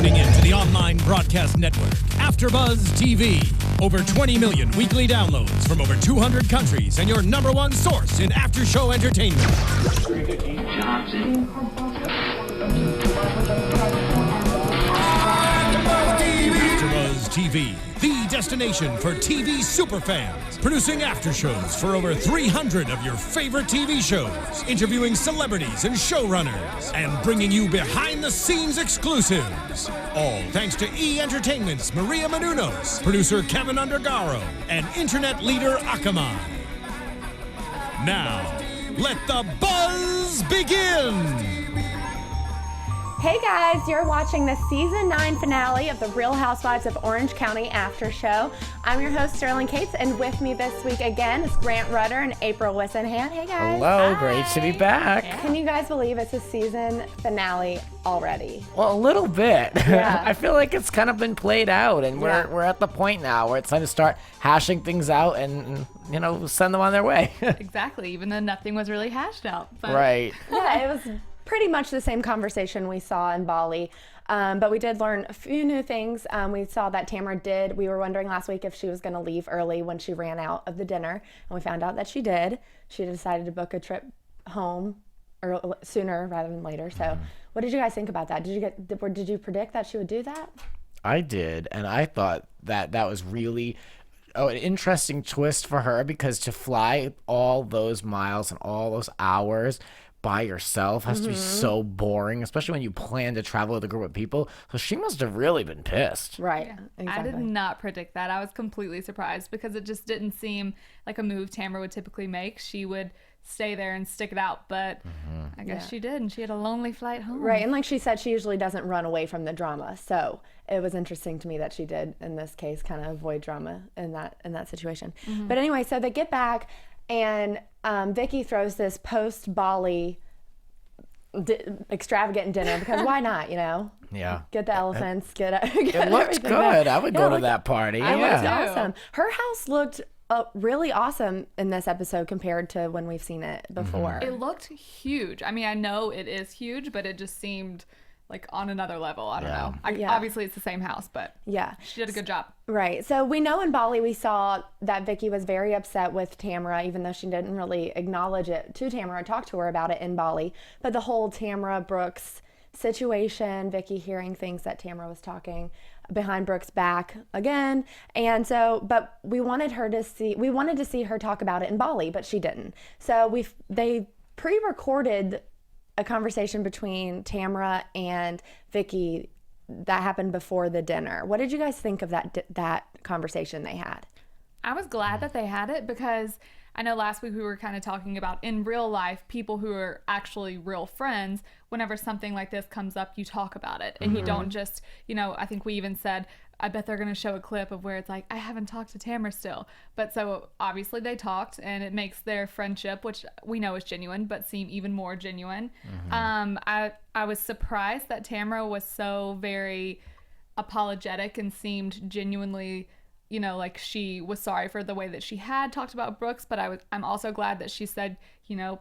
tuning in to the online broadcast network, AFTERBUZZ TV. Over 20 million weekly downloads from over 200 countries and your number one source in after-show entertainment. AFTERBUZZ TV, the destination for TV superfans. Producing aftershows for over 300 of your favorite TV shows. Interviewing celebrities and showrunners. And bringing you behind-the-scenes exclusives. All thanks to E! Entertainment's Maria Menounos, producer Kevin Undergaro, and internet leader Akamai. Now, let the buzz begin! Hey guys, you're watching the season 9 finale of the Real Housewives of Orange County After Show. I'm your host, Sterling Cates, and with me this week again is Grant Rutter and April Whisenhant. Hey guys. Hello, Hi. Great to be back. Yeah. Can you guys believe it's a season finale already? Well, a little bit. Yeah. I feel like it's kind of been played out, and we're at the point now where it's time to start hashing things out and send them on their way. Exactly, even though nothing was really hashed out. But. Right. Yeah, it was pretty much the same conversation we saw in Bali, but we did learn a few new things. We saw that Tamara we were wondering last week if she was going to leave early when she ran out of the dinner, and we found out that she did. She decided to book a trip home sooner rather than later. So what did you guys think about that? Did you predict that she would do that? I did, and I thought that was really an interesting twist for her, because to fly all those miles and all those hours by yourself has to be so boring, especially when you plan to travel with a group of people. So she must have really been pissed. Right. Yeah. Exactly. I did not predict that. I was completely surprised because it just didn't seem like a move Tamara would typically make. She would stay there and stick it out, but I guess she did, and she had a lonely flight home. Right, and like she said, she usually doesn't run away from the drama. So it was interesting to me that she did, in this case, kind of avoid drama in that situation. But anyway, so they get back, and Vicky throws this post-Bali extravagant dinner, because why not, Yeah. Get the elephants, get It looked good. I would go to that party. It Yeah. looked awesome. Her house looked really awesome in this episode compared to when we've seen it before. It looked huge. I mean, I know it is huge, but it just seemed like on another level. I don't know. Obviously, it's the same house, but yeah, she did a good job. Right. So we know in Bali we saw that Vicky was very upset with Tamara, even though she didn't really acknowledge it to Tamara or talk to her about it in Bali. But the whole Tamara Brooks situation, Vicky hearing things that Tamara was talking behind Brooks' back again, and so, but we wanted to see her talk about it in Bali, but she didn't. So they pre-recorded a conversation between Tamara and Vicky that happened before the dinner. What did you guys think of that conversation they had? I was glad that they had it, because I know last week we were kind of talking about, in real life, people who are actually real friends, whenever something like this comes up, you talk about it. And you don't just, I think we even said, I bet they're going to show a clip of where it's like, I haven't talked to Tamara still. But so obviously they talked, and it makes their friendship, which we know is genuine, but seem even more genuine. I was surprised that Tamara was so very apologetic and seemed genuinely, like she was sorry for the way that she had talked about Brooks, but I'm also glad that she said,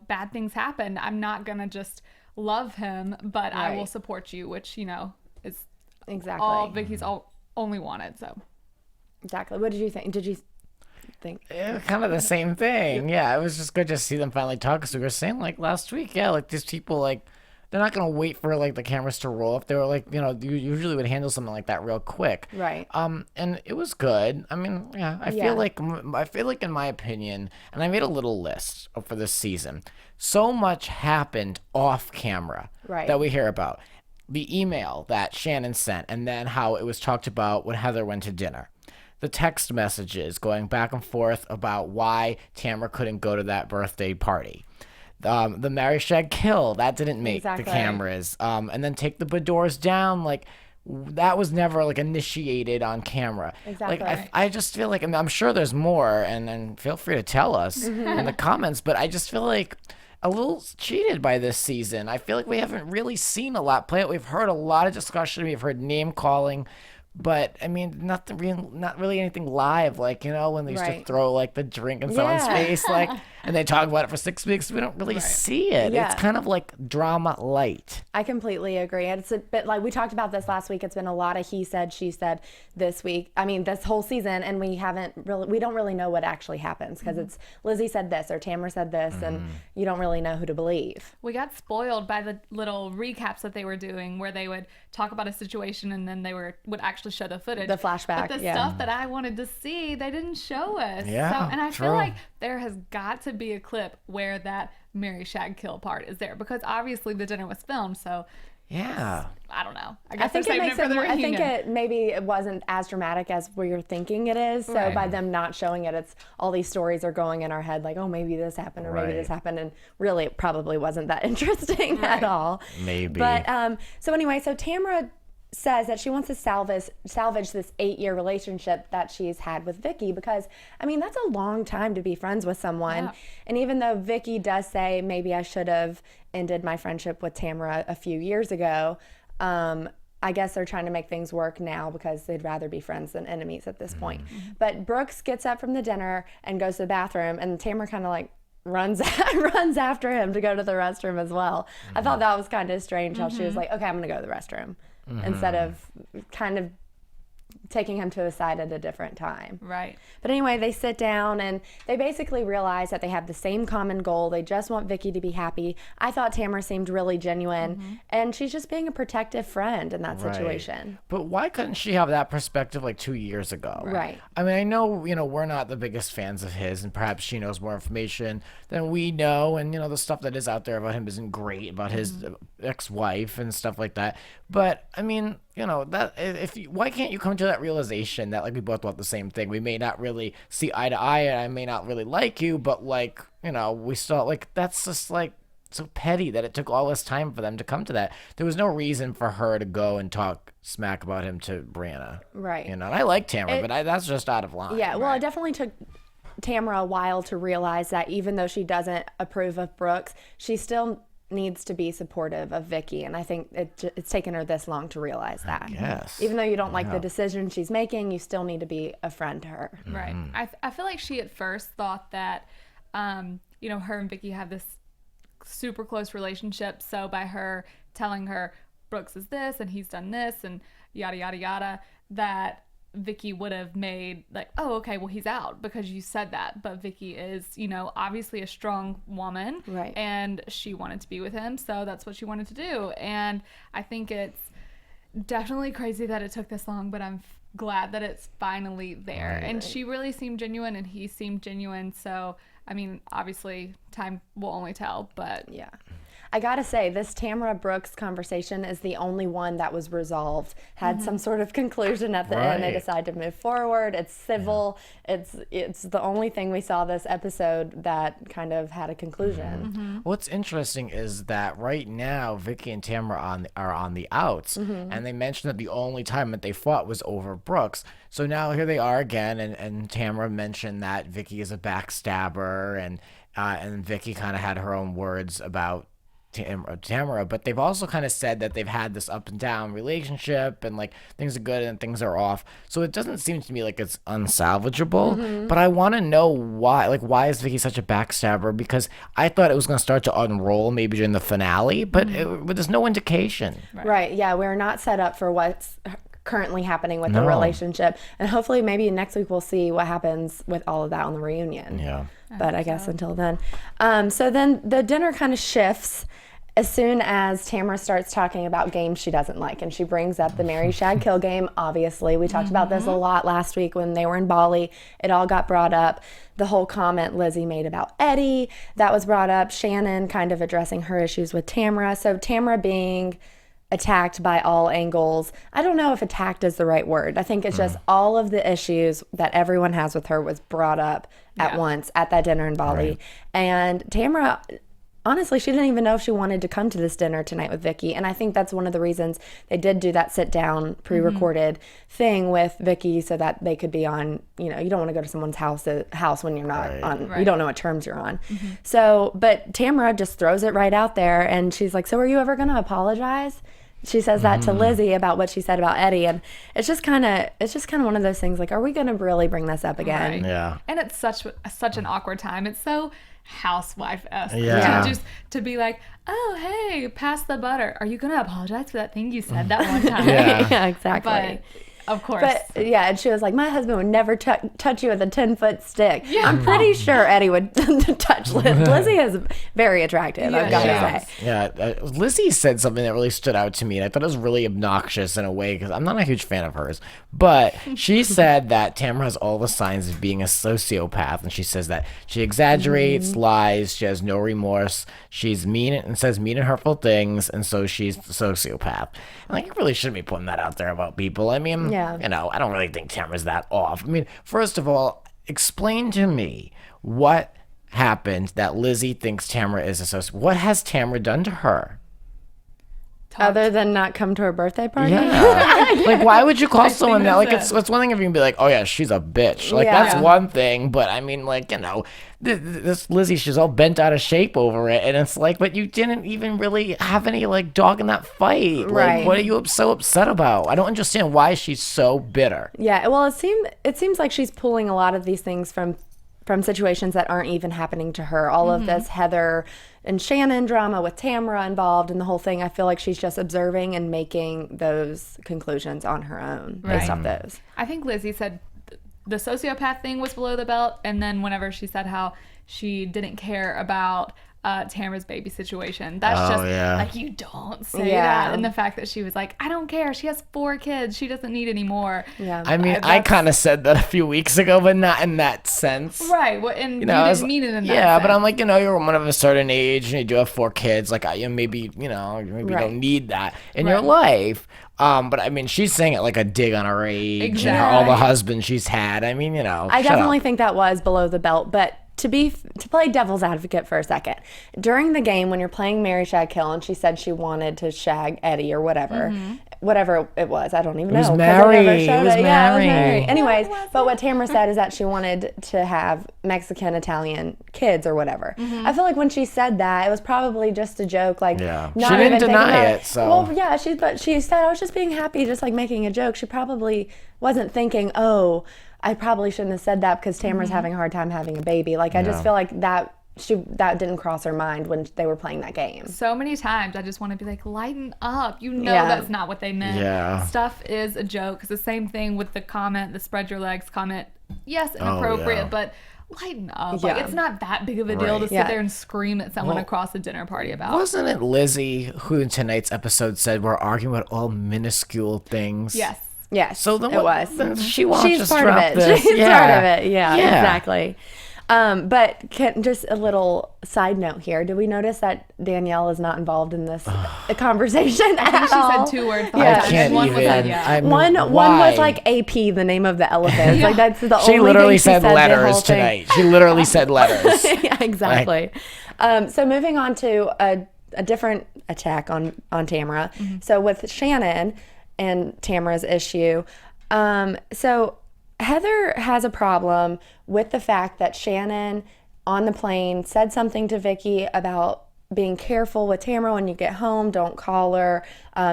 bad things happen. I'm not going to just love him, but I will support you, which, is exactly all Vicky's only wanted. So exactly. What did you think? Did you think? Yeah, kind of the same thing. Yeah, it was just good to see them finally talk. Because we were saying, like, last week, these people, like, they're not going to wait for, like, the cameras to roll. If they were, like, you usually would handle something like that real quick. Right. And it was good. I mean, I feel like in my opinion, and I made a little list for this season, so much happened off camera that we hear about. The email that Shannon sent, and then how it was talked about when Heather went to dinner. The text messages going back and forth about why Tamara couldn't go to that birthday party. The Mary Shag kill, that didn't make the cameras. And then take the Badors down, like, that was never, like, initiated on camera. Exactly. Like, I just feel like, I'm sure there's more, and feel free to tell us in the comments, but I just feel like a little cheated by this season. I feel like we haven't really seen a lot play out. We've heard a lot of discussion. We've heard name calling. But, I mean, not really anything live, like, when they used to throw, like, the drink in someone's face. Like, and they talk about it for 6 weeks. We don't really see it. Yeah. It's kind of like drama light. I completely agree. And it's a bit like we talked about this last week. It's been a lot of he said, she said this week. I mean, this whole season, and we don't really know what actually happens because it's Lizzie said this or Tamara said this, and you don't really know who to believe. We got spoiled by the little recaps that they were doing where they would talk about a situation and then they would actually show the footage. The flashback, But the stuff that I wanted to see, they didn't show us. Yeah, and I true. feel like there has got to be a clip where that Mary Shag kill part is there because obviously the dinner was filmed, so Yeah. I don't know. I think it makes it more, I think it wasn't as dramatic as we're thinking it is. So by them not showing it, it's all these stories are going in our head like, oh, maybe this happened or maybe this happened. And really it probably wasn't that interesting at all. Maybe. But so anyway, so Tamara says that she wants to salvage this 8-year relationship that she's had with Vicky because, I mean, that's a long time to be friends with someone. Yeah. And even though Vicky does say, maybe I should have ended my friendship with Tamara a few years ago, I guess they're trying to make things work now because they'd rather be friends than enemies at this point. But Brooks gets up from the dinner and goes to the bathroom, and Tamara kind of like runs after him to go to the restroom as well. I thought that was kind of strange how she was like, okay, I'm going to go to the restroom. Instead of kind of taking him to the side at a different time. Right. But anyway, they sit down and they basically realize that they have the same common goal. They just want Vicky to be happy. I thought Tamara seemed really genuine, and she's just being a protective friend in that situation. But why couldn't she have that perspective like 2 years ago? Right. I mean, I know, we're not the biggest fans of his, and perhaps she knows more information than we know, and, the stuff that is out there about him isn't great, about his ex-wife and stuff like that. But, I mean, why can't you come to that realization that, like, we both want the same thing? We may not really see eye to eye, and I may not really like you, but, like, we still, like, that's just, like, so petty that it took all this time for them to come to that. There was no reason for her to go and talk smack about him to Brianna. Right. And I like Tamara, but that's just out of line. Yeah, well, it definitely took Tamara a while to realize that even though she doesn't approve of Brooks, she still needs to be supportive of Vicky, and I think it's taken her this long to realize that. Yes. Even though you don't like the decision she's making, you still need to be a friend to her. Right. I feel like she at first thought that, her and Vicky have this super close relationship, so by her telling her Brooks is this and he's done this and yada yada yada, that Vicky would have made like, oh, okay, well, he's out because you said that. But Vicky is, obviously a strong woman. Right. And she wanted to be with him, so that's what she wanted to do. And I think it's definitely crazy that it took this long, but I'm glad that it's finally there. Right. And she really seemed genuine and he seemed genuine. So, I mean, obviously time will only tell, but yeah. I gotta say, this Tamara Brooks conversation is the only one that was resolved, had some sort of conclusion at the end. They decided to move forward. It's civil. It's the only thing we saw this episode that kind of had a conclusion. What's interesting is that right now, Vicky and Tamara are on the outs, and they mentioned that the only time that they fought was over Brooks. So now here they are again, and Tamara mentioned that Vicky is a backstabber, and Vicky kind of had her own words about Tamara, but they've also kind of said that they've had this up and down relationship and like things are good and things are off. So it doesn't seem to me like it's unsalvageable, but I want to know why is Vicky such a backstabber? Because I thought it was going to start to unroll maybe during the finale, but there's no indication. Right. Yeah. We're not set up for what's currently happening with the relationship, and hopefully maybe next week we'll see what happens with all of that on the reunion. Yeah. But I guess until then. So then the dinner kind of shifts as soon as Tamara starts talking about games she doesn't like, and she brings up the Mary Shag Kill game. Obviously, we talked about this a lot last week when they were in Bali. It all got brought up. The whole comment Lizzie made about Eddie, that was brought up. Shannon kind of addressing her issues with Tamara. So Tamara being attacked by all angles. I don't know if attacked is the right word. I think it's just all of the issues that everyone has with her was brought up at once at that dinner in Bali. Right. And Tamara, honestly, she didn't even know if she wanted to come to this dinner tonight with Vicky. And I think that's one of the reasons they did do that sit down pre-recorded thing with Vicky, so that they could be on, you don't want to go to someone's house when you're not on, you don't know what terms you're on. So, but Tamara just throws it right out there, and she's like, so are you ever going to apologize? She says that to Lizzie about what she said about Eddie, and it's just kind of one of those things like, are we going to really bring this up again? Right. Yeah. And it's such an awkward time. It's so housewife-esque. Yeah. To be like, oh, hey, pass the butter. Are you going to apologize for that thing you said that one time? Yeah, exactly. But of course. But yeah, and she was like, my husband would never touch you with a 10-foot stick. Yeah. I'm pretty sure Eddie would touch Liz. Lizzie is very attractive, I've got to say. Yeah, Lizzie said something that really stood out to me, and I thought it was really obnoxious in a way because I'm not a huge fan of hers. But she said that Tamara has all the signs of being a sociopath, and she says that she exaggerates, lies, she has no remorse, she's mean and says mean and hurtful things, and so she's a sociopath. And like, you really shouldn't be putting that out there about people. I mean, you know, I don't really think Tamara's that off. I mean, first of all, explain to me what happened that Lizzie thinks Tamara is a sociopath. What has Tamara done to her? Other than not come to her birthday party? Yeah. Like, why would you call someone that? Like, it's one thing if you can be like, oh, yeah, she's a bitch. Like, that's one thing. But, I mean, like, you know, this Lizzie, she's all bent out of shape over it. And it's like, but you didn't even really have any, like, dog in that fight. Right. Like, what are you so upset about? I don't understand why she's so bitter. Yeah, well, it seems like she's pulling a lot of these things from situations that aren't even happening to her. All of this Heather and Shannon drama with Tamara involved and the whole thing, I feel like she's just observing and making those conclusions on her own based off those. I think Lizzie said the sociopath thing was below the belt, and then whenever she said how she didn't care about Tamara's baby situation, that's like, you don't say that. And the fact that she was like, I don't care, she has 4 kids, she doesn't need any more. I mean, I kind of said that a few weeks ago, but not in that sense, right? Well, and you didn't mean it in that sense. But I'm like, you know, you're a woman of a certain age and you do have 4 kids, like, maybe you don't need that in your life. But I mean, she's saying it like a dig on her age and all the husbands she's had. I mean, you know, I definitely think that was below the belt, but to play devil's advocate for a second, during the game when you're playing Mary Shag Kill and she said she wanted to shag Eddie or whatever it was, I don't even know. It was Mary. Yeah, it was Mary. Anyways, but what Tamara said is that she wanted to have Mexican Italian kids or whatever. I feel like when she said that, it was probably just a joke. Like, not she didn't deny it. So well, yeah, she said I was just being happy, just like making a joke. She probably wasn't thinking, oh, I probably shouldn't have said that because Tamara's having a hard time having a baby. Like, I just feel like that didn't cross her mind when they were playing that game. So many times I just want to be like, lighten up. You know that's not what they meant. Yeah. Stuff is a joke. It's the same thing with the comment, the spread your legs comment. Yes, inappropriate, but lighten up. Like, it's not that big of a deal to sit there and scream at someone across a dinner party about. Wasn't it Lizzie who in tonight's episode said we're arguing about all minuscule things? Yes. Yes, so then it was. She wants She's to part of it. this. She's part of it. Yeah, exactly. But just a little side note here. Did we notice that Danielle is not involved in this conversation at all? She said 2 words. I can't even. One was like AP, the name of the elephant. Like, that's the only She literally thing said letters tonight. She literally said letters. Yeah, exactly. So moving on to a different attack on Tamara. So with Shannon and Tamara's issue. So Heather has a problem with the fact that Shannon on the plane said something to Vicky about being careful with Tamara when you get home, don't call her.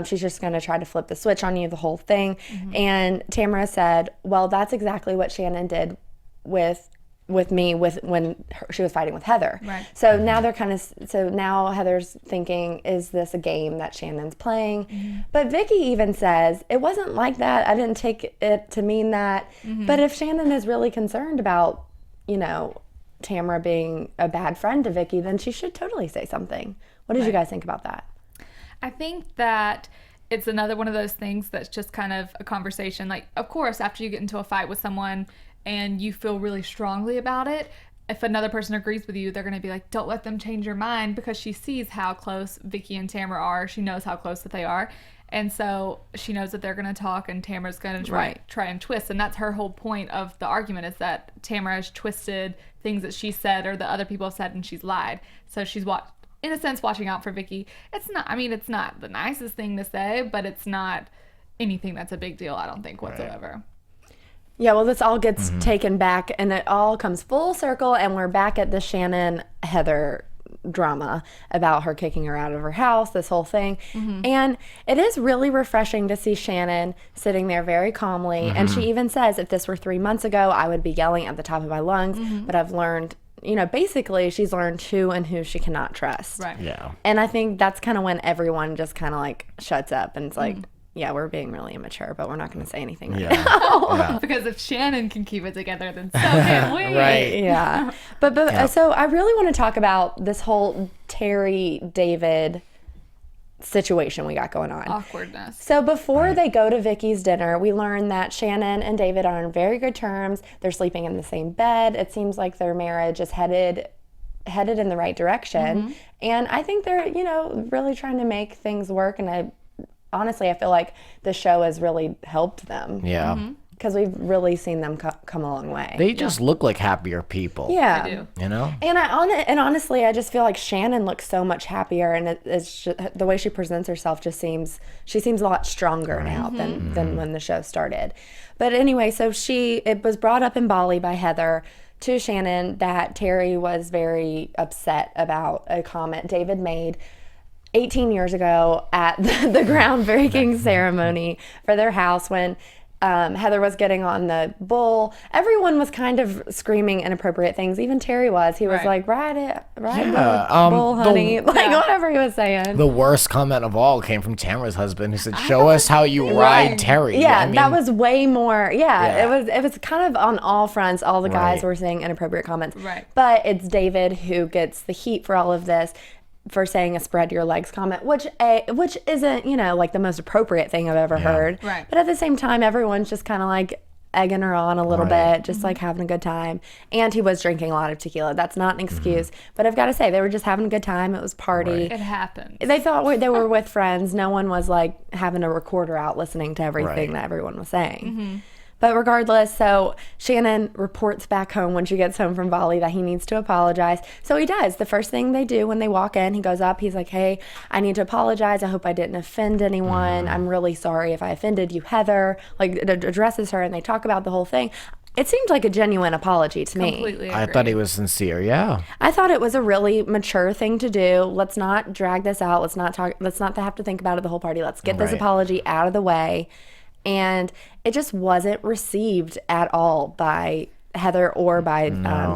She's just going to try to flip the switch on you, the whole thing. And Tamara said, well, that's exactly what Shannon did with me when she was fighting with Heather. Right. So now now Heather's thinking, is this a game that Shannon's playing? But Vicky even says, it wasn't like that. I didn't take it to mean that. But if Shannon is really concerned about, Tamara being a bad friend to Vicky, then she should totally say something. What did you guys think about that? I think that it's another one of those things that's just kind of a conversation. Like, of course, after you get into a fight with someone and you feel really strongly about it, if another person agrees with you, they're going to be like, don't let them change your mind, because she sees how close Vicky and Tamara are. She knows how close that they are. And so she knows that they're going to talk and Tamara's going to try and twist. And that's her whole point of the argument, is that Tamara has twisted things that she said or the other people have said, and she's lied. So she's in a sense watching out for Vicky. It's not the nicest thing to say, but it's not anything that's a big deal, I don't think, whatsoever. Yeah, well, this all gets taken back, and it all comes full circle, and we're back at the Shannon-Heather drama about her kicking her out of her house, this whole thing. And it is really refreshing to see Shannon sitting there very calmly. And she even says, if this were 3 months ago, I would be yelling at the top of my lungs, but I've learned basically she's learned who and who she cannot trust. Right. Yeah. And I think that's kind of when everyone just kind of like shuts up and it's like, yeah, we're being really immature, but we're not going to say anything right now. Because if Shannon can keep it together, then so can we. Right. Yeah. But so I really want to talk about this whole Terry David situation we got going on. Awkwardness. So before they go to Vicky's dinner, we learn that Shannon and David are on very good terms. They're sleeping in the same bed. It seems like their marriage is headed in the right direction. And I think they're, really trying to make things work. And honestly, I feel like the show has really helped them. Yeah. Because we've really seen them come a long way. They just look like happier people. Yeah. They do. You know? And honestly, I just feel like Shannon looks so much happier, and it's just, the way she presents herself she seems a lot stronger now than when the show started. But anyway, so it was brought up in Bali by Heather to Shannon that Terry was very upset about a comment David made 18 years ago at the groundbreaking ceremony for their house when Heather was getting on the bull. Everyone was kind of screaming inappropriate things. Even Terry was. He was like, ride the bull, honey. Whatever he was saying. The worst comment of all came from Tamara's husband, who said, show us how you ride Terry. Yeah, that was way more. Yeah, it was kind of on all fronts. All the guys were saying inappropriate comments. Right. But it's David who gets the heat for all of this, for saying a spread your legs comment, which isn't, like the most appropriate thing I've ever heard. Right. But at the same time, everyone's just kind of like egging her on a little bit, just like having a good time. And he was drinking a lot of tequila. That's not an excuse. But I've got to say, they were just having a good time. It was party. It happened. They thought they were with friends. No one was like having a recorder out listening to everything that everyone was saying. But regardless, so Shannon reports back home when she gets home from Bali that he needs to apologize. So he does. The first thing they do when they walk in, he goes up, he's like, hey, I need to apologize. I hope I didn't offend anyone. I'm really sorry if I offended you, Heather. Like, it addresses her and they talk about the whole thing. It seemed like a genuine apology to me. Completely I agree. thought he was sincere, yeah. I thought it was a really mature thing to do. Let's not drag this out. Let's not have to think about it the whole party. Let's get this apology out of the way. And it just wasn't received at all by Heather or by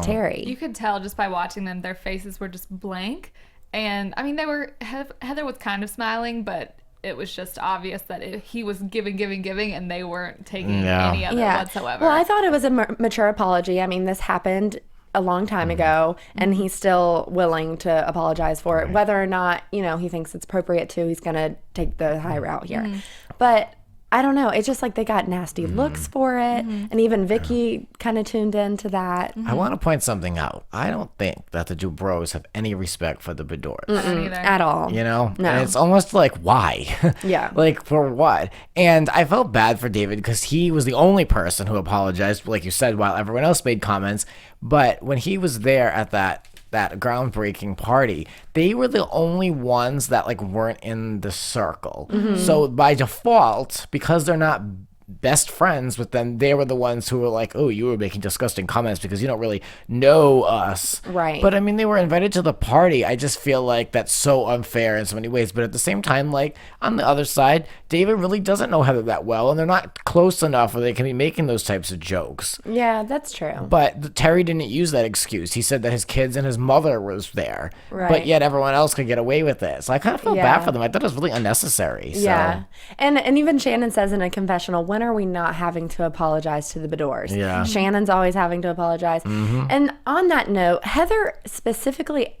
Terry. You could tell just by watching them, their faces were just blank. And I mean, Heather was kind of smiling, but it was just obvious that he was giving, and they weren't taking any of it whatsoever. Well, I thought it was a mature apology. I mean, this happened a long time ago, and he's still willing to apologize for it. Whether or not, he thinks it's appropriate to, he's going to take the high route here. But I don't know. It's just like they got nasty looks for it. And even Vicky kind of tuned into that. I want to point something out. I don't think that the Dubrows have any respect for the Bedores. At all. No. No. And it's almost like, why? Yeah. Like, for what? And I felt bad for David because he was the only person who apologized, like you said, while everyone else made comments. But when he was there at that groundbreaking party, they were the only ones that like weren't in the circle. So by default, because they're not best friends with them, they were the ones who were like, oh, you were making disgusting comments because you don't really know us. Right. But I mean, they were invited to the party. I just feel like that's so unfair in so many ways. But at the same time, like on the other side, David really doesn't know Heather that well, and they're not close enough where they can be making those types of jokes. Yeah, that's true. But Terry didn't use that excuse. He said that his kids and his mother was there. Right. But yet everyone else could get away with it. So I kind of felt bad for them. I thought it was really unnecessary. So. Yeah. And even Shannon says in a confessional, when are we not having to apologize to the Bedores? Yeah. Shannon's always having to apologize. And on that note, Heather specifically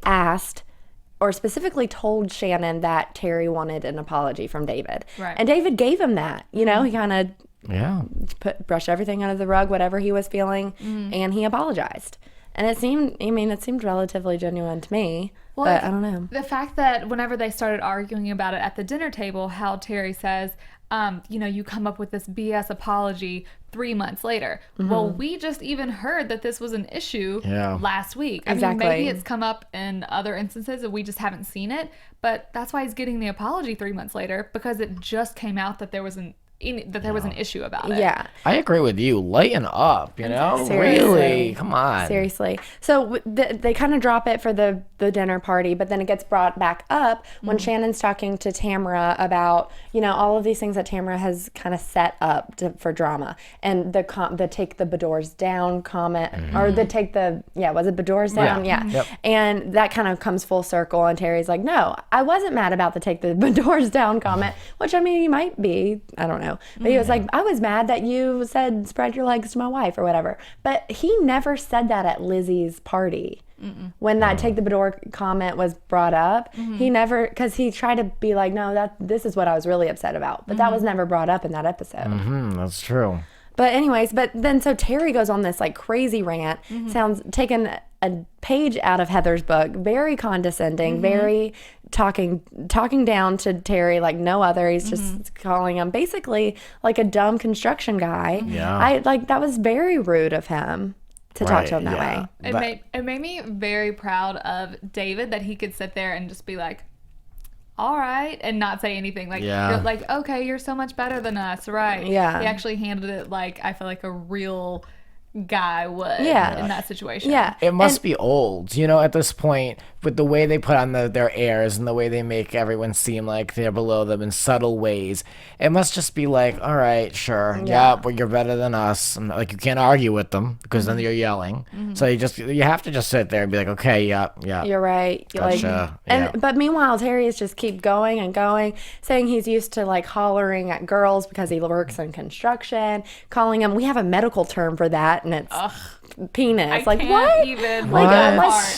told Shannon that Terry wanted an apology from David. Right. And David gave him that. He kind of brushed everything under the rug, whatever he was feeling, and he apologized. And it seemed relatively genuine to me. Well, but I don't know. The fact that whenever they started arguing about it at the dinner table, how Terry says, you come up with this BS apology 3 months later. Well, we just even heard that this was an issue last week. I mean, maybe it's come up in other instances and we just haven't seen it, but that's why he's getting the apology 3 months later, because it just came out that there was an that there was an issue about it. Yeah. I agree with you. Lighten up, you know? Seriously. Really? Come on. Seriously. So they kind of drop it for the dinner party, but then it gets brought back up when Shannon's talking to Tamara about, you know, all of these things that Tamara has kind of set up for drama. And the take the Bedours down comment, or the take the, was it Bedours down? Yeah. Yep. And that kind of comes full circle, and Terry's like, no, I wasn't mad about the take the Bedours down comment, which, I mean, he might be, I don't know. But he was like, I was mad that you said spread your legs to my wife or whatever. But he never said that at Lizzie's party. When that take the Bedore comment was brought up, he never, because he tried to be like, no, this is what I was really upset about. But that was never brought up in that episode. That's true. But anyways, so Terry goes on this like crazy rant, sounds taking a page out of Heather's book, very condescending, very talking down to Terry like no other. He's just calling him basically like a dumb construction guy. Yeah. That was very rude of him to talk to him that way. It made me very proud of David that he could sit there and just be like, all right, and not say anything. Like, you're like, okay, you're so much better than us, right? Yeah. He actually handled it like, I feel like a real guy would in that situation. Yeah. It must be old, you know, at this point, with the way they put on their airs and the way they make everyone seem like they're below them in subtle ways. It must just be like, all right, sure, but you're better than us. And, like, you can't argue with them because then you're yelling. So you have to just sit there and be like, okay, yeah. You're right. Gotcha. But meanwhile, Terry is just keep going and going, saying he's used to like hollering at girls because he works in construction, calling them, we have a medical term for that, and it's penis. Like, what? Even like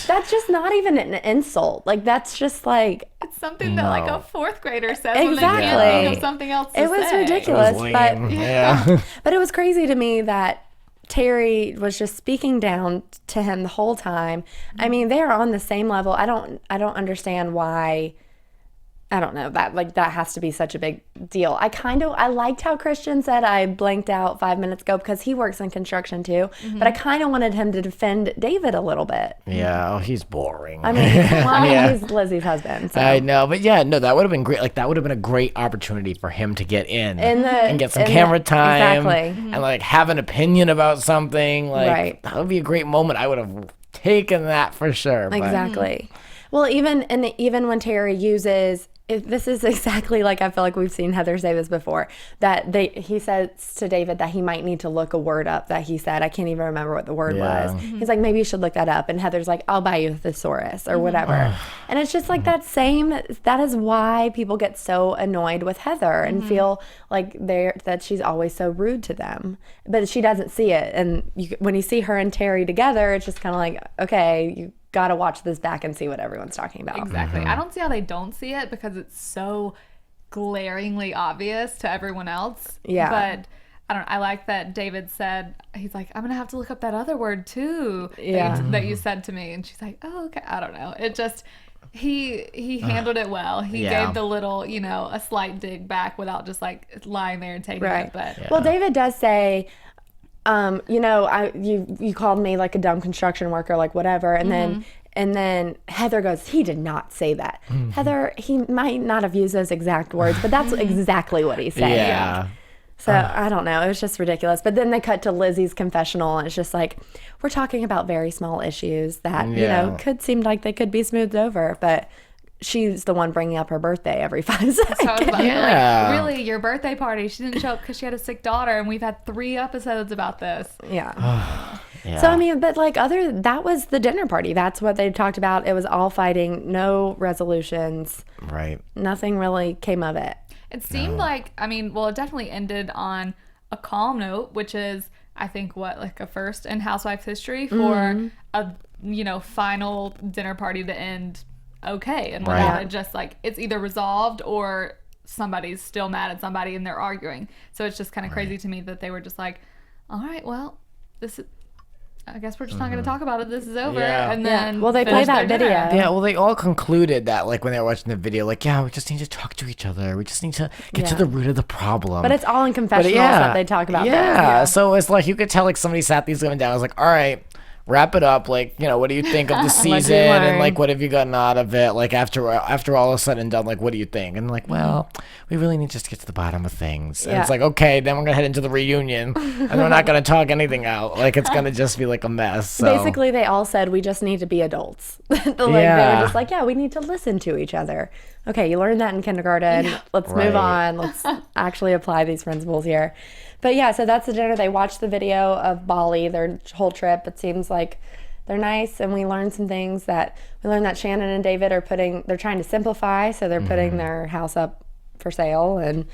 that's just not even an insult. Like, that's just like, it's something that like a fourth grader says when they Exactly. can't think of something else to it was say. ridiculous. It was But lame. but it was crazy to me that Terry was just speaking down to him the whole time. I mean, they are on the same level. I don't understand why. I don't know, that has to be such a big deal. I liked how Christian said, I blanked out 5 minutes ago, because he works in construction too. But I kind of wanted him to defend David a little bit. Yeah, he's boring. I mean, he's Lizzie's husband. So. I know, but that would have been great. Like, that would have been a great opportunity for him to get in and get some camera time and like have an opinion about something. Like, that would be a great moment. I would have taken that for sure. Exactly. Well, even when Terry uses, this is exactly like, I feel like we've seen Heather say this before, that he says to David that he might need to look a word up that he said. I can't even remember what the word was. He's like, maybe you should look that up. And Heather's like, I'll buy you a thesaurus or whatever. And it's just like that is why people get so annoyed with Heather and feel like that she's always so rude to them. But she doesn't see it. And when you see her and Terry together, it's just kind of like, okay, you got to watch this back and see what everyone's talking about. Exactly. I don't see how they don't see it, because it's so glaringly obvious to everyone else. Yeah. But I don't know. I like that David said, he's like, I'm going to have to look up that other word too that you said to me. And she's like, oh, okay. I don't know. It just, he handled it well. He gave the little, a slight dig back without just like lying there and taking it. But well, David does say, you called me like a dumb construction worker, like whatever. And then Heather goes, he did not say that. Heather, he might not have used those exact words, but that's exactly what he said. Yeah. So I don't know. It was just ridiculous. But then they cut to Lizzie's confessional, and it's just like, we're talking about very small issues that, could seem like they could be smoothed over, but she's the one bringing up her birthday every 5 seconds. So I was like, really, your birthday party? She didn't show up because she had a sick daughter, and we've had 3 episodes about this. Yeah. So, I mean, but like that was the dinner party. That's what they talked about. It was all fighting, no resolutions. Right. Nothing really came of it. It seemed like, it definitely ended on a calm note, which is, I think, like a first in Housewives history for a, final dinner party to end okay, and without it just like, it's either resolved or somebody's still mad at somebody and they're arguing. So it's just kind of crazy to me that they were just like, all right, well, I guess we're just not going to talk about it. This is over. Yeah. And then well, they played that video. Yeah, well, they all concluded that, like, when they were watching the video, like, we just need to talk to each other. We just need to get to the root of the problem. But it's all in confessionals that they talk about. Yeah. So it's like, you could tell, like, somebody sat these women down. I was like, all right, wrap it up. Like, what do you think of the season? And like, what have you gotten out of it? Like after all is said and done, like, what do you think? And like, well, we really need just to get to the bottom of things. And it's like, okay, then we're gonna head into the reunion, and we're not gonna talk anything out. Like, it's gonna just be like a mess. So. Basically, they all said we just need to be adults. They were just like, yeah, we need to listen to each other. Okay, you learned that in kindergarten. Let's move on. Let's actually apply these principles here. But yeah, so that's the dinner. They watched the video of Bali, their whole trip. It seems like they're nice, and we learned some things that we learned that Shannon and David they're trying to simplify, so they're putting their house up for sale. And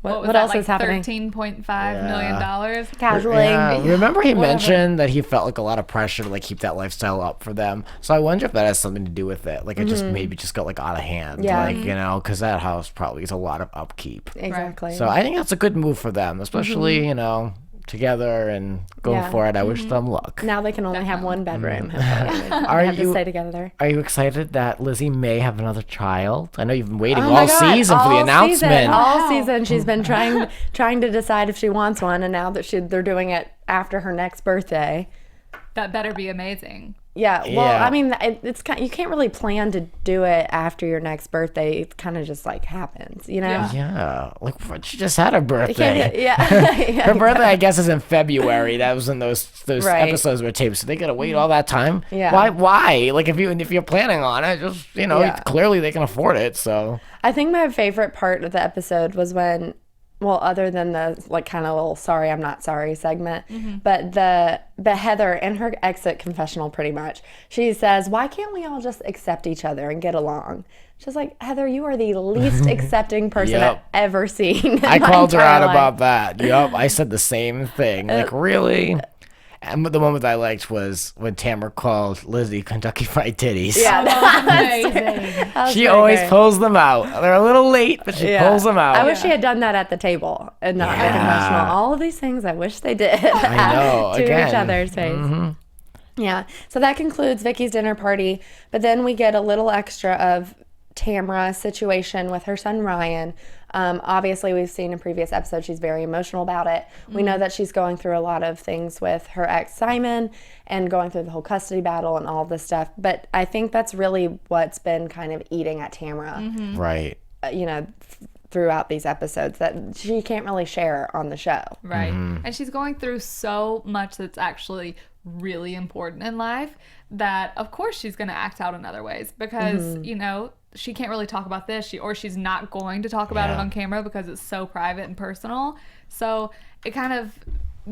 what else is happening? $13.5 million Casually. Yeah. Remember he mentioned that he felt like a lot of pressure to like keep that lifestyle up for them. So I wonder if that has something to do with it. Like it just got like out of hand. Yeah. Like, because that house probably is a lot of upkeep. Exactly. So I think that's a good move for them, especially, together and going for it. I wish them luck. Now they can only have one bedroom. Are have you to stay together? Are you excited that Lizzie may have another child? I know you've been waiting all season for the announcement. All season she's been trying to decide if she wants one, and now that they're doing it after her next birthday. That better be amazing. Yeah, well, I mean, it's kind. You can't really plan to do it after your next birthday. It kind of just like happens, Yeah, like she just had her birthday. Her birthday, I guess, is in February. That was when those episodes were taped. So they gotta wait all that time. Yeah. Why? Like if you're planning on it, just clearly they can afford it. So I think my favorite part of the episode was when. Well, other than the like kind of little sorry I'm not sorry segment, but Heather in her exit confessional pretty much, she says, why can't we all just accept each other and get along? She's like, Heather, you are the least accepting person I've ever seen. I called her out about that. Yep, I said the same thing. Like, really? And the moment I liked was when Tamara called Lizzie Kentucky Fried Titties. Yeah, amazing. She always pulls them out. They're a little late, but she pulls them out. I wish she had done that at the table and not the confessional. All of these things I wish they did to each other's face. Yeah, so that concludes Vicky's dinner party. But then we get a little extra of Tamara's situation with her son Ryan. Obviously, we've seen in previous episodes she's very emotional about it. We know that she's going through a lot of things with her ex Simon and going through the whole custody battle and all this stuff. But I think that's really what's been kind of eating at Tamara. Right. Throughout these episodes that she can't really share on the show. Right. And she's going through so much that's actually really important in life that of course she's going to act out in other ways because, she can't really talk about this or she's not going to talk about it on camera because it's so private and personal. So it kind of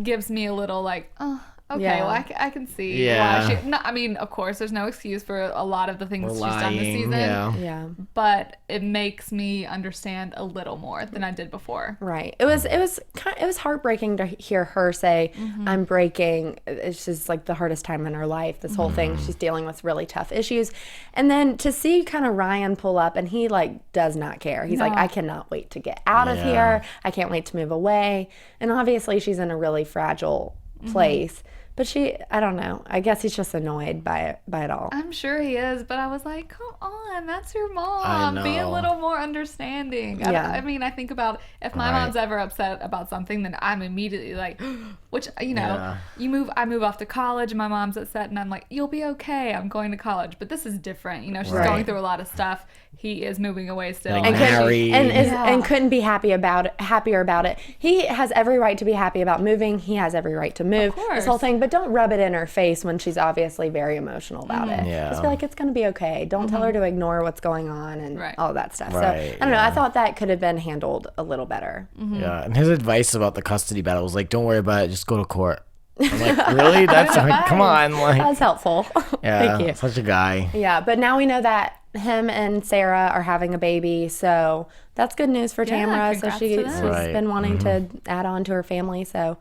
gives me a little like, oh, okay, well, I can see why she... I mean, of course, there's no excuse for a lot of the things she's done this season. Yeah. But it makes me understand a little more than I did before. Right. It was heartbreaking to hear her say, I'm breaking. It's just like the hardest time in her life. This whole thing, she's dealing with really tough issues. And then to see kind of Ryan pull up and he like does not care. He's like, I cannot wait to get out of here. I can't wait to move away. And obviously she's in a really fragile place. But I don't know. I guess he's just annoyed by it all. I'm sure he is, but I was like, come on, that's your mom. Be a little more understanding. Yeah. I mean, I think about if my mom's ever upset about something, then I'm immediately like, which, I move off to college and my mom's upset and I'm like, you'll be okay. I'm going to college. But this is different. She's going through a lot of stuff. He is moving away still. Like married. And couldn't be happier about it. He has every right to be happy about moving. He has every right to move. Of course. This whole thing. But don't rub it in her face when she's obviously very emotional about it. Yeah. Just be like, it's going to be okay. Don't tell her to ignore what's going on and all that stuff. Right, so, I don't know. I thought that could have been handled a little better. Yeah, and his advice about the custody battle was like, don't worry about it. Just go to court. I'm like, really? That's like, come on. Like, that's helpful. Yeah, Thank you. Such a guy. Yeah, but now we know that him and Sarah are having a baby, so that's good news for Tamara. So she's been wanting to add on to her family, so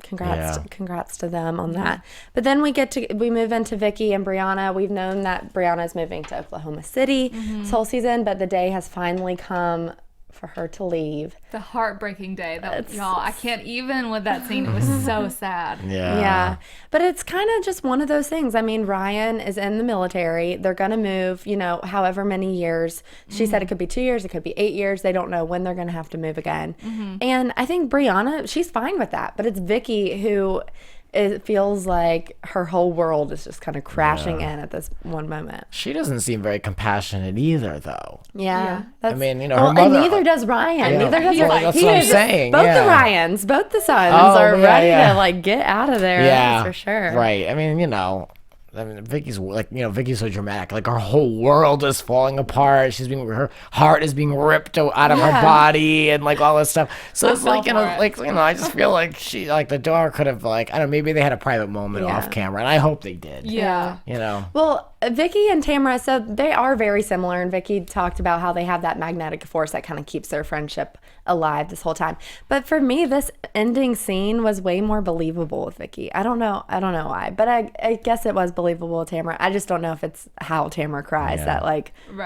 congrats to them on that. But then we move into Vicky and Brianna. We've known that Brianna's moving to Oklahoma City this whole season, but the day has finally come for her to leave. The heartbreaking day. Y'all, I can't even with that scene. It was so sad. Yeah. But it's kind of just one of those things. I mean, Ryan is in the military. They're going to move, however many years. She said it could be 2 years. It could be 8 years. They don't know when they're going to have to move again. And I think Brianna, she's fine with that. But it's Vicky who it feels like her whole world is just kind of crashing in at this one moment. She doesn't seem very compassionate either, though. Yeah. I mean, her well, mother. and neither does Ryan. Neither does Well, that's what I'm saying. Both the Ryans, both the sons are ready to like get out of there. Yeah, for sure. Right. I mean, Vicky's Vicky's so dramatic. Like her whole world is falling apart. Her heart is being ripped out of her body, and like all this stuff. So it's like I just feel like she the daughter could have I don't know, maybe they had a private moment off camera, and I hope they did. Yeah. Well, Vicky and Tamara, so they are very similar, and Vicky talked about how they have that magnetic force that kind of keeps their friendship alive this whole time. But for me, this ending scene was way more believable with Vicky. I don't know why, but I guess it was believable with Tamara. I just don't know if it's how Tamara cries. That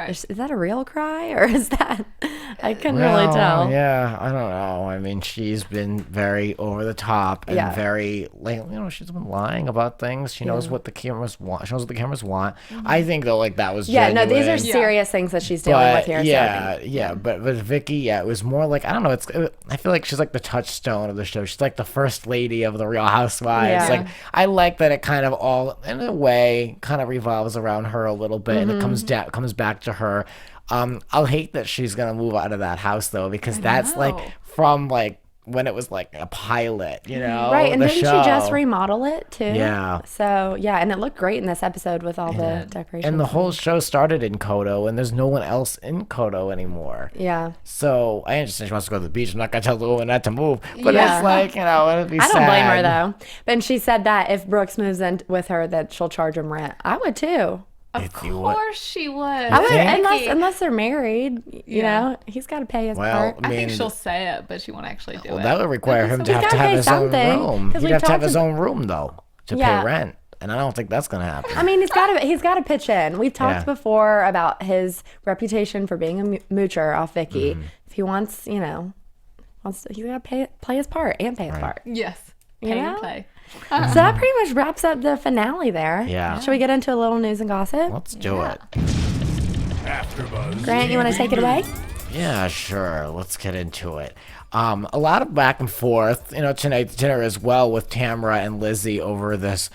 is that a real cry, or is that I couldn't really tell. Yeah, I don't know. I mean, she's been very over the top and very she's been lying about things. She knows what the cameras want. She knows what the cameras want. I think though, that was genuine. These are serious things that she's dealing with here. But with Vicky, it was more like I don't know. I feel like she's like the touchstone of the show. She's like the first lady of the Real Housewives. Yeah. I like that it kind of all in a way kind of revolves around her a little bit, and it comes back to her. I'll hate that she's gonna move out of that house though, because that's from when it was a pilot, right? And didn't she just remodel it too? Yeah. So and it looked great in this episode with all the decorations. And the whole show started in Kodo, and there's no one else in Kodo anymore. Yeah. So I understand she wants to go to the beach. I'm not gonna tell the woman not to move, but it's it'd be sad. I don't blame her though. And she said that if Brooks moves in with her, that she'll charge him rent. I would too. Of course she would. I would, unless they're married, you know, he's got to pay his part. I think she'll say it, but she won't actually do it. That would require him to have his own room. He'd have to have his own room though to pay rent, and I don't think that's gonna happen. I mean, he's got to pitch in. We've talked before about his reputation for being a moocher off Vicky. If he wants, he's got to play his part and pay his part. Yes, pay and play. So that pretty much wraps up the finale there. Yeah. Should we get into a little news and gossip? Let's do it. AFTERBUZZ Grant, you want to take it away? Yeah, sure. Let's get into it. A lot of back and forth, tonight's dinner as well with Tamara and Lizzie over this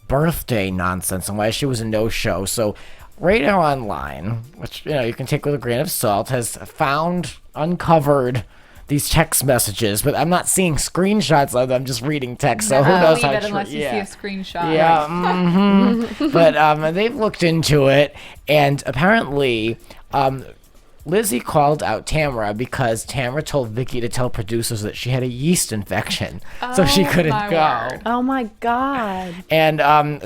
birthday nonsense and why she was a no-show. So Radar Online, which, you can take with a grain of salt, has uncovered these text messages, but I'm not seeing screenshots of them. I'm just reading text, so who knows how true. Unless you see a screenshot. Yeah, but they've looked into it, and apparently, Lizzie called out Tamara because Tamara told Vicky to tell producers that she had a yeast infection, so she couldn't go. Oh my God. And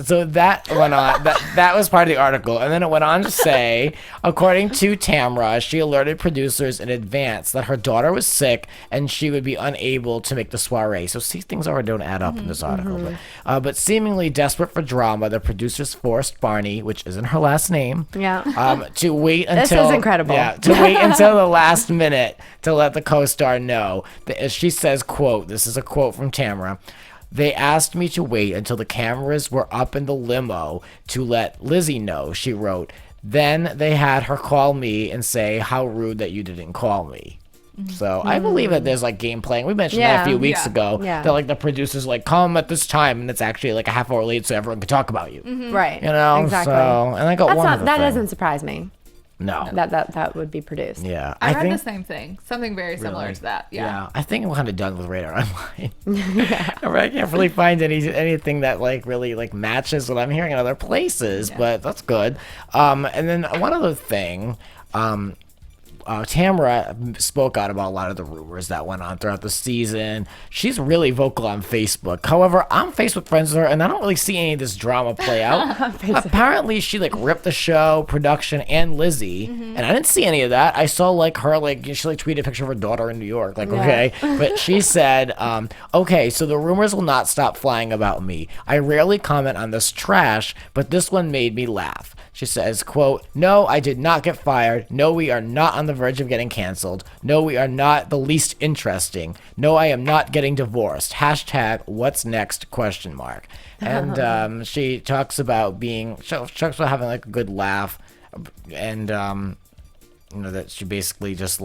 so that went on. That was part of the article. And then it went on to say, according to Tamara, she alerted producers in advance that her daughter was sick and she would be unable to make the soiree. So see, things already don't add up in this article. But seemingly desperate for drama, the producers forced Barney, which isn't her last name, to wait until... This is incredible. Yeah, to wait until the last minute to let the co-star know. She says, quote, this is a quote from Tamara, "They asked me to wait until the cameras were up in the limo to let Lizzie know," she wrote. "Then they had her call me and say, 'How rude that you didn't call me.'" So I believe that there's game playing. We mentioned that a few weeks ago. Yeah. That the producers come at this time, and it's actually a half hour late so everyone can talk about you. Right. Exactly. So, and I got that doesn't surprise me. No. That would be produced. Yeah. I read the same thing. Something very similar to that. Yeah. I think I'm kind of done with Radar Online. I can't really find anything that really matches what I'm hearing in other places, but that's good. And then one other thing, Tamara spoke out about a lot of the rumors that went on throughout the season. She's really vocal on Facebook. However, I'm Facebook friends with her, and I don't really see any of this drama play out. Apparently, she ripped the show, production, and Lizzie, and I didn't see any of that. I saw her she tweeted a picture of her daughter in New York. Okay, but she said, "Okay, so the rumors will not stop flying about me. I rarely comment on this trash, but this one made me laugh." She says, quote, "No, I did not get fired. No, we are not on the verge of getting canceled. No, we are not the least interesting. No, I am not getting divorced. Hashtag what's next question mark." And she talks about having a good laugh, and that she basically just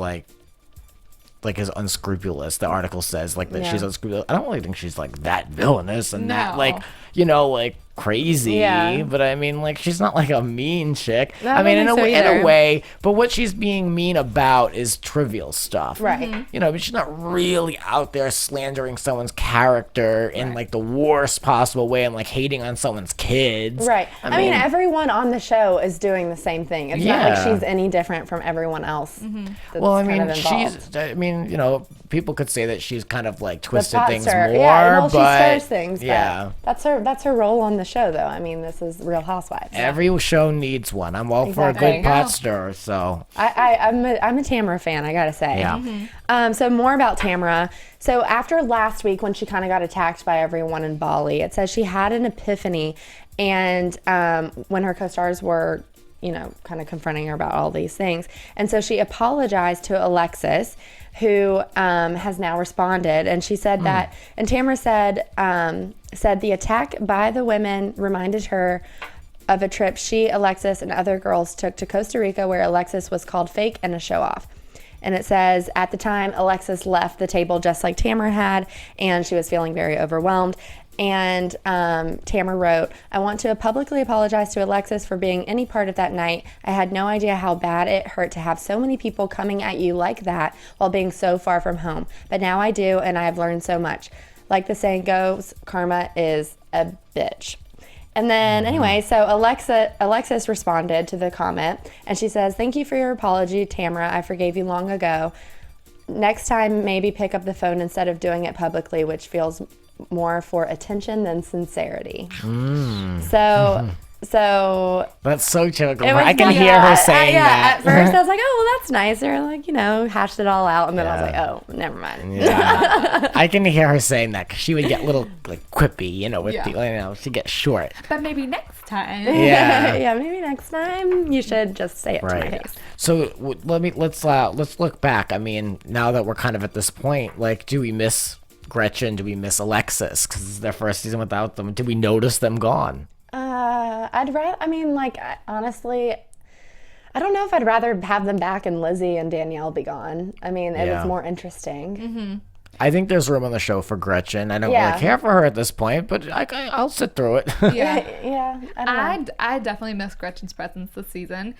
like as unscrupulous. The article says like that she's unscrupulous. I don't really think she's like that villainous and that like like crazy, but I mean, like, she's not like a mean chick. No, I mean, in a way, but what she's being mean about is trivial stuff, right? But she's not really out there slandering someone's character in like the worst possible way and like hating on someone's kids, right? I mean, everyone on the show is doing the same thing. It's not like she's any different from everyone else. Well, I mean, people could say that she's kind of like twisted things more, but she stirs things. Yeah, that's her role on the show, though. I mean, this is Real Housewives. Every show needs one. I'm all for a good pot stir. So I'm a Tamara fan, I gotta say. Yeah. So more about Tamara. So after last week, when she kind of got attacked by everyone in Bali, it says she had an epiphany, and when her co-stars were, kind of confronting her about all these things, and so she apologized to Alexis, who has now responded, and she said that, and Tamara said the attack by the women reminded her of a trip she, Alexis, and other girls took to Costa Rica, where Alexis was called fake and a show-off. And it says, at the time, Alexis left the table just like Tamara had, and she was feeling very overwhelmed. And Tamara wrote, I want to publicly apologize to Alexis for being any part of that night. I had no idea how bad it hurt to have so many people coming at you like that while being so far from home. But now I do, and I have learned so much. Like the saying goes, karma is a bitch. And then anyway, so Alexis responded to the comment, and she says, thank you for your apology, Tamara. I forgave you long ago. Next time, maybe pick up the phone instead of doing it publicly, which feels more for attention than sincerity. So that's so typical. I can hear her saying that. At first I was like, oh, well, that's nice. Or like, hashed it all out. And then I was like, oh, never mind. Yeah. I can hear her saying that because she would get little like quippy, with she'd get short. But maybe next time. Yeah. Maybe next time you should just say it to my face. So let's look back. I mean, now that we're kind of at this point, like, do we miss Gretchen? Do we miss Alexis? Because it's their first season without them. Did we notice them gone? Honestly, I don't know if I'd rather have them back and Lizzie and Danielle be gone. I mean, it was more interesting. I think there's room on the show for Gretchen. I don't really care for her at this point, but I'll sit through it. I definitely miss Gretchen's presence this season.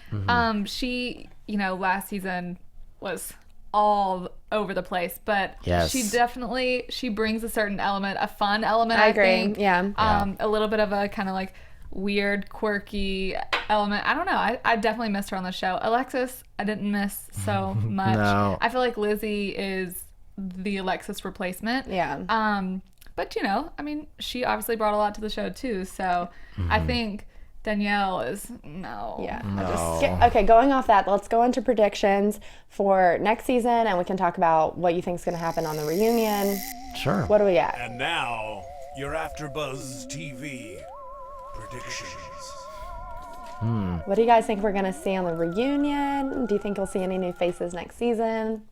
She, last season was all over the place, but she brings a certain element, a fun element. I agree. Think. A little bit of a kind of like weird, quirky element. I don't know. I definitely missed her on the show. Alexis, I didn't miss so much. No. I feel like Lizzie is the Alexis replacement. But I mean, she obviously brought a lot to the show too. So I think Danielle is no. Okay, going off that, let's go into predictions for next season, and we can talk about what you think is going to happen on the reunion. Sure. What do we got? And now, your AFTERBUZZ TV predictions. What do you guys think we're going to see on the reunion? Do you think you'll see any new faces next season?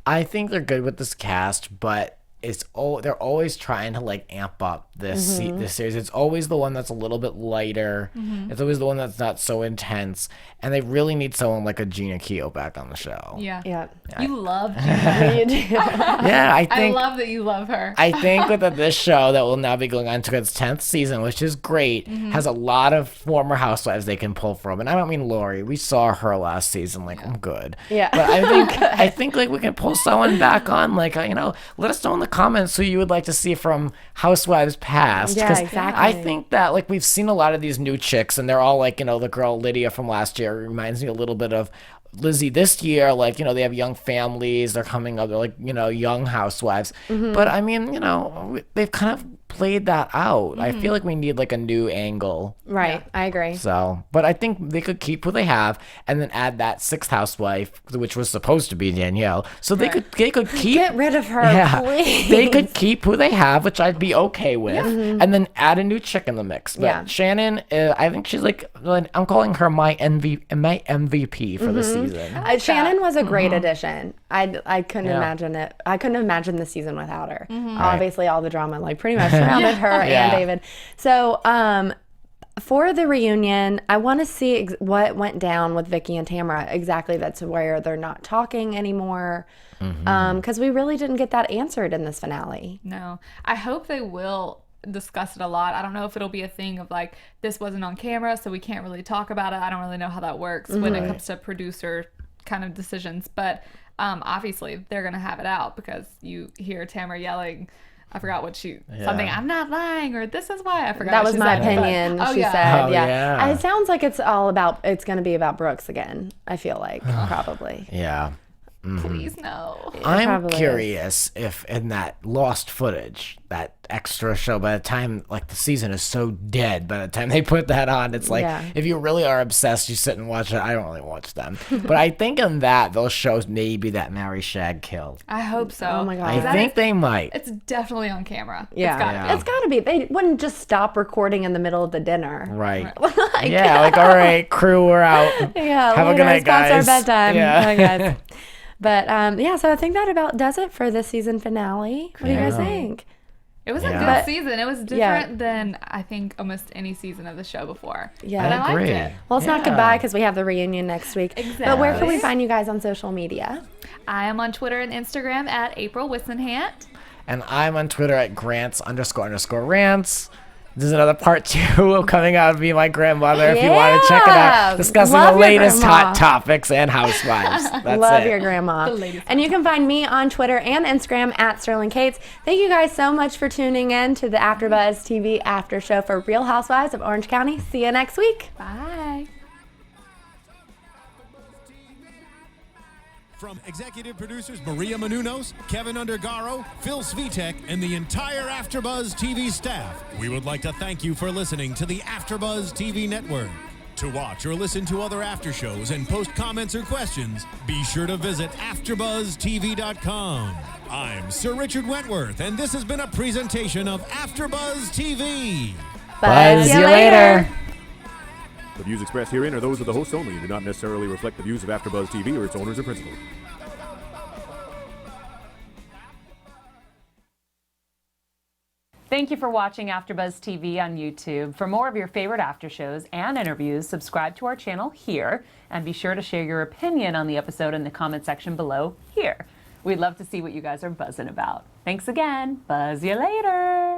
I think they're good with this cast, but they're always trying to like amp up this series. It's always the one that's a little bit lighter. It's always the one that's not so intense, and they really need someone like a Gina Keogh back on the show. You love Gina. You do. I love that you love her. I think that this show that will now be going on to its 10th season, which is great, has a lot of former housewives they can pull from. And I don't mean Lori. We saw her last season. Like, I'm good. Yeah. But I think like we can pull someone back on. Like, let us know in the comments who you would like to see from Housewives past. Yeah, exactly. I think that like we've seen a lot of these new chicks, and they're all like, the girl Lydia from last year reminds me a little bit of Lizzie this year. Like, they have young families, they're coming up, they're like, young housewives. But I mean, they've kind of played that out. I feel like we need like a new angle. Right. I agree. So, but I think they could keep who they have and then add that sixth housewife, which was supposed to be Danielle. So they could keep, get rid of her, please. They could keep who they have, which I'd be okay with, and then add a new chick in the mix. But Shannon, I think she's like, I'm calling her my MVP for the season. Shannon was a great addition. I couldn't imagine it. I couldn't imagine the season without her. Obviously, all the drama like pretty much surrounded her and David. So For the reunion, I want to see what went down with Vicky and Tamara. Exactly, that's where they're not talking anymore. Because we really didn't get that answered in this finale. No. I hope they will discuss it a lot. I don't know if it'll be a thing of like, this wasn't on camera, so we can't really talk about it. I don't really know how that works when it comes to producer kind of decisions. But obviously, they're going to have it out because you hear Tamara yelling, I forgot what something, I'm not lying, or this is why. I forgot That what was she my said, opinion. but, She yeah. said, yeah. It sounds like it's going to be about Brooks again, I feel like, probably. Yeah. Please no. I'm probably curious if in that lost footage, that extra show, by the time like the season is so dead, by the time they put that on, it's like if you really are obsessed, you sit and watch it. I don't really watch them, but I think in that those shows maybe that Mary Shag killed. I hope so. Oh my God. I think they might. It's definitely on camera. Yeah. It's got to be. They wouldn't just stop recording in the middle of the dinner. Right. Yeah, like, all right, crew, we're out. Yeah. Have a good night, guys. Past our bedtime. Yeah. Bye, guys. But so I think that about does it for this season finale. What do you guys think? It was a good season. It was different than I think almost any season of the show before. Yeah, but I liked it. Well, it's not goodbye because we have the reunion next week. Exactly. But where can we find you guys on social media? I am on Twitter and Instagram at April Whisenhant. And I'm on Twitter at Grants__rants. There's another part 2 of coming out of Be My Grandmother if you want to check it out. Discussing the latest hot topics and Housewives. That's Love it. your grandma. And you can find me on Twitter and Instagram at Sterling Cates. Thank you guys so much for tuning in to the AfterBuzz TV After Show for Real Housewives of Orange County. See you next week. Bye. From executive producers Maria Menounos, Kevin Undergaro, Phil Svitek, and the entire AfterBuzz TV staff, we would like to thank you for listening to the AfterBuzz TV network. To watch or listen to other after shows and post comments or questions, be sure to visit AfterBuzzTV.com. I'm Sir Richard Wentworth, and this has been a presentation of AfterBuzz TV. Buzz you later. The views expressed herein are those of the hosts only and do not necessarily reflect the views of AfterBuzz TV or its owners or principals. Thank you for watching AfterBuzz TV on YouTube. For more of your favorite after shows and interviews, subscribe to our channel here, and be sure to share your opinion on the episode in the comment section below here. We'd love to see what you guys are buzzing about. Thanks again. Buzz you later.